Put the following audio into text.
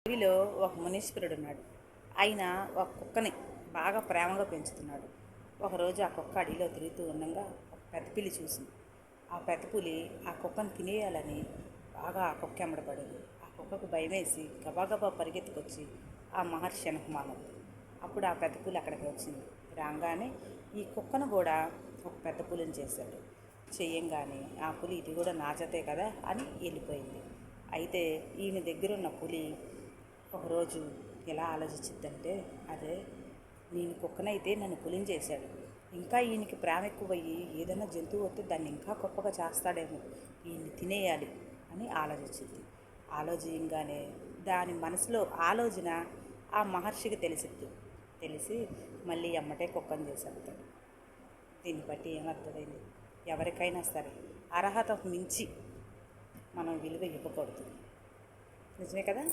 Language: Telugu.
అడవిలో ఒక మునీశ్వరుడు ఉన్నాడు. ఆయన ఒక కుక్కని బాగా ప్రేమగా పెంచుతున్నాడు. ఒకరోజు ఆ కుక్క అడవిలో తిరుగుతూ ఉండగా ఒక పెద్ద పులి చూసింది. ఆ పెద్ద పులి ఆ కుక్కను తినేయాలని బాగా ఆ కుక్క ఎమ్మడపడింది. ఆ కుక్కకు భయమేసి గబాగబా పరిగెత్తుకొచ్చి ఆ మహర్షి వెనకమాలింది. అప్పుడు ఆ పెద్ద పులి అక్కడికి వచ్చింది. రాగానే ఈ కుక్కను కూడా ఒక పెద్ద పులిని చేశాడు. చెయ్యంగానే ఆ పులి ఇది కూడా నా జతే కదా అని వెళ్ళిపోయింది. అయితే ఈయన దగ్గరున్న పులి ఒకరోజు ఎలా ఆలోచించిద్దంటే, అదే నేను కుక్కనైతే నన్ను పులిని చేశాడు, ఇంకా ఈయనకి ప్రేమ ఎక్కువయ్యి ఏదైనా జంతువు వస్తే దాన్ని ఇంకా గొప్పగా చేస్తాడేమో, ఈయన్ని తినేయాలి అని ఆలోచించింది. ఆలోచించగానే దాని మనసులో ఆలోచన ఆ మహర్షికి తెలిసి మళ్ళీ ఎమ్మటే కుక్కను చేసేస్తాడు. దీన్ని బట్టి ఏమర్థమైంది, ఎవరికైనా సరే అర్హతకు మించి మనం విలువ ఇవ్వకూడదు. నిజమే కదా.